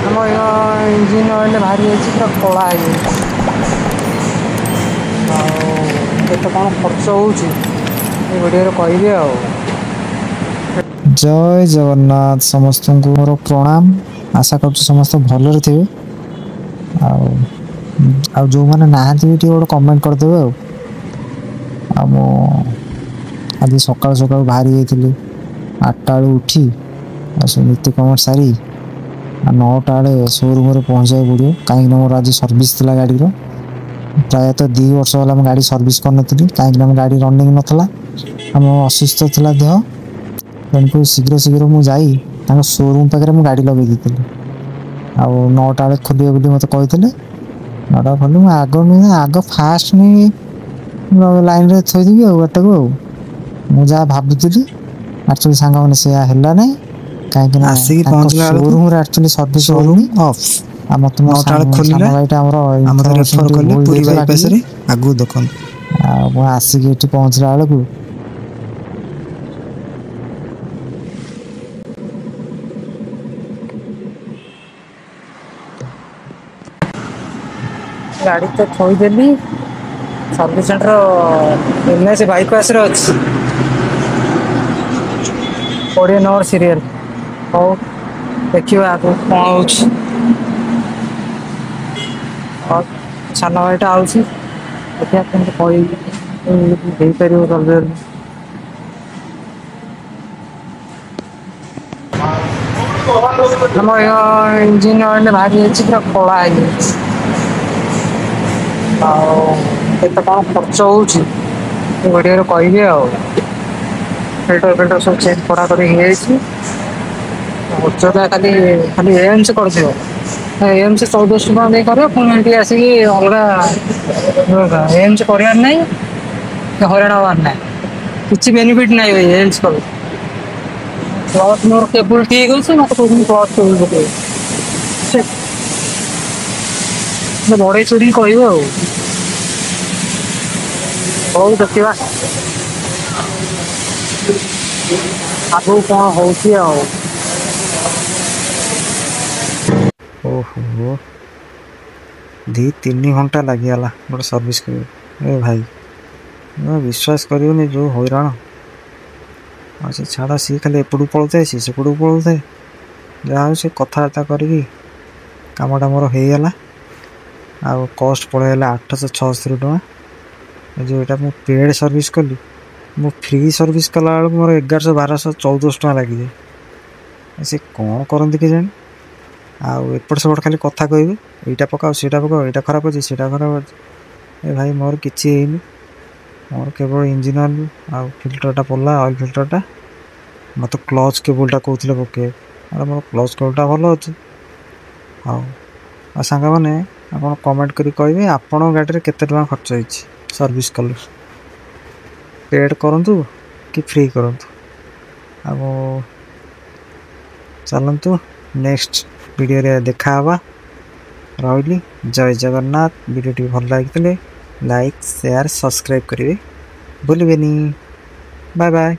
ଆମ engine oil ବାହାରି ଯାଇଛି, ପୁରା କଳା ହେଇଯାଇଛି। ଆଉ କେତେ କ'ଣ ଖର୍ଚ୍ଚ ହେଉଛି ଏ ଭିଡ଼ିଓରେ କହିବି ଆଉ। ଜୟ ଜଗନ୍ନାଥ ସମସ୍ତଙ୍କୁ ମୋର ପ୍ରଣାମ। ଆଶା କରୁଛି ସମସ୍ତେ ଭଲରେ ଥିବେ। ଆଉ ଯେଉଁମାନେ ନାହାନ୍ତି ବି ଟିକେ ଗୋଟେ କମେଣ୍ଟ କରିଦେବେ ଆଉ ମୁଁ ଆଜି ସକାଳୁ ସକାଳୁ ବାହାରି ଯାଇଥିଲି 8ଟା ବେଳୁ ଉଠି ଆଉ ସବୁ ନିତ୍ୟକର୍ମ ସାରି 9ଟା ବେଳେ ସୋରୁମ୍ରେ ପହଞ୍ଚିବାକୁ ପଡ଼ିବ, କାହିଁକିନା ମୋର ଆଜି ସର୍ଭିସ୍ ଥିଲା ଗାଡ଼ିର। ପ୍ରାୟତଃ 2 ବର୍ଷ ହେଲା ମୁଁ ଗାଡ଼ି ସର୍ଭିସ୍ କରିନଥିଲି, କାହିଁକିନା ମୋ ଗାଡ଼ି ରନିଂ ନଥିଲା, ଆମ ଅସୁସ୍ଥ ଥିଲା ଦେହ। ତେଣୁକରି ଶୀଘ୍ର ମୁଁ ଯାଇ ତାଙ୍କ ସୋରୁମ୍ ପାଖରେ ମୁଁ ଗାଡ଼ି ଲଗାଇ ଦେଇଥିଲି। ଆଉ 9ଟା ବେଳେ ଖୋଲିବେ ବୋଲି ମୋତେ କହିଥିଲେ। 9ଟା ଖୋଲି ମୁଁ ଆଗ ଫାଷ୍ଟ ନେଇ ଲାଇନ୍ରେ ଥୋଇଦେବି ଆଉ ଗାଡ଼ିଟାକୁ। ଆଉ ମୁଁ ଯାହା ଭାବୁଥିଲି ଆକ୍ଚୁଆଲି ସାଙ୍ଗମାନେ ସେୟା ହେଲା ନାହିଁ, କାହିଁକିନା ଆସିକି ତାଙ୍କ ପହଞ୍ଚିଲା ବେଳକୁ ସୋରୁମ୍ରେ ଆକ୍ଚୁଆଲି ସର୍ଭିସ୍ ସୋରୁମ୍ ହେଉନି। ଅଫ୍। ଆଉ ମୋତେ ମୋ 9ଟା ବେଳେ ସାନ ଖୋଲିଲା, ଭାଇଟା ଆମର ମତେ ଇନଫର୍ମେସନ୍ ରେଫର ଟିକେ କଲେ ଭୁଲ ପୁରୀ ଦେଇଥିଲା ଟିକେ। ବାଇପାସରେ ଆଗକୁ ଦେଖନ୍ତୁ। ଆଉ ମୁଁ ଆସିକି ଏଠି ପହଞ୍ଚିଲା ବେଳକୁ ଗାଡ଼ି ତ ଥୋଇଦେଲି। ସର୍ଭିସ୍ ସେଣ୍ଟର NS ବାଇପାସ୍ରେ ଅଛି, 20 ନମ୍ବର ସିରିଏଲ୍। ହଉ ଦେଖିବା ଆଗକୁ କ'ଣ ହେଉଛି। ସାନ ଭାଇଟା ଆଉଛି, ଦେଖିବା କେମିତି କହିବି ହେଇପାରିବ ଜଲ୍ଦି ଜଲ୍ଦି। ଆମ ଇଞ୍ଜିନ୍ ଅଏଲ୍ ବାହାରି ଯାଇଛି, ପୁରା କଳା ହେଇଯାଇଛି। ଆଉ କେତେ କ'ଣ ଖର୍ଚ୍ଚ ହେଉଛି ଏ ଭିଡ଼ିଓରେ କହିବି ଆଉ। ଫିଲ୍ଟର ସବୁ ଚେଞ୍ଜ କରାକରି ହେଇଯାଇଛି। ଖର୍ଚ୍ଚଟା ଖାଲି ଏମ୍ସ କରିଦିଅ। ଏମ୍ସ 1400 ଟଙ୍କା ଦେଇ କରିବ, ପୁଣି ଏଠିକି ଆସିକି ଅଲଗା ଏମ୍ସ କରିବାର ନାହିଁ, ହଇରାଣ ହବାର ନାହିଁ, କିଛି ବେନିଫିଟ୍ ନାହିଁ ଭାଇ ଏମ୍ସ କଲେ। କ୍ଲଚ୍ ମୋର କେବୁଲ୍ ଠିକ୍ ଅଛି, ମୋତେ କହୁଛନ୍ତି କ୍ଲଚ୍ କେବୁଲ୍ ପକେଇବ। ବଢ଼େଇ ଚଢ଼େଇ କହିବ ଆଉ। ହଉ ଦେଖିବା ଆଗକୁ କ'ଣ ହେଉଛି ଆଉ। ଓହୋ 2-3 ଘଣ୍ଟା ଲାଗିଗଲା ଗୋଟେ ସର୍ଭିସ୍ କରିବାକୁ। ଏ ଭାଇ ବିଶ୍ୱାସ କରିବୁନି ଯେଉଁ ହଇରାଣ। ଆଉ ସେ ଛାଡ଼, ସିଏ ଖାଲି ଏପଟକୁ ପଳାଉଥାଏ, ସିଏ ସେପଟକୁ ପଳାଉଥାଏ। ଯାହା ହଉ ସେ କଥାବାର୍ତ୍ତା କରିକି କାମଟା ମୋର ହେଇଗଲା। ଆଉ କଷ୍ଟ ପଳେଇଗଲା 876 ଟଙ୍କା। ଯେଉଁଟା ମୁଁ ପେଡ଼୍ ସର୍ଭିସ୍ କଲି, ମୁଁ ଫ୍ରି ସର୍ଭିସ୍ କଲାବେଳକୁ ମୋର 1100, 1200, 1400 ଟଙ୍କା ଲାଗିଯାଏ। ସେ କ'ଣ କରନ୍ତି କେଜାଣି। ଆଉ ଏପଟ ସେପଟ ଖାଲି କଥା କହିବେ, ଏଇଟା ପକାଅ ସେଇଟା ପକାଅ, ଏଇଟା ଖରାପ ଅଛି ସେଇଟା ଖରାପ ଅଛି। ଏ ଭାଇ ମୋର କିଛି ହେଇନି, ମୋର କେବଳ ଇଞ୍ଜିନ୍ ଅଏଲ୍ ଆଉ ଫିଲ୍ଟରଟା ପଡ଼ିଲା, ଅଏଲ୍ ଫିଲ୍ଟରଟା। ମୋତେ କ୍ଲଚ୍ କେବୁଲ୍ଟା କହୁଥିଲେ ପକେଇବାକୁ, ଆଉ ମୋର କ୍ଲଚ୍ କେବୁଲ୍ଟା ଭଲ ଅଛି। ହଉ, ଆଉ ସାଙ୍ଗମାନେ ଆପଣ କମେଣ୍ଟ କରି କହିବେ ଆପଣଙ୍କ ଗାଡ଼ିରେ କେତେ ଟଙ୍କା ଖର୍ଚ୍ଚ ହେଇଛି ସର୍ଭିସ୍ କଲେ। ପେଡ଼୍ କରନ୍ତୁ କି ଫ୍ରି କରନ୍ତୁ। ଆଉ ଚାଲନ୍ତୁ ନେକ୍ସଟ ଭିଡ଼ିଓରେ ଦେଖା ହେବା। ରହିଲି, ଜୟ ଜଗନ୍ନାଥ। ଭିଡ଼ିଓଟି ଭଲ ଲାଗିଥିଲେ ଲାଇକ୍, ସେୟାର, ସବସ୍କ୍ରାଇବ୍ କରିବେ ଭୁଲିବେନି। Bye bye.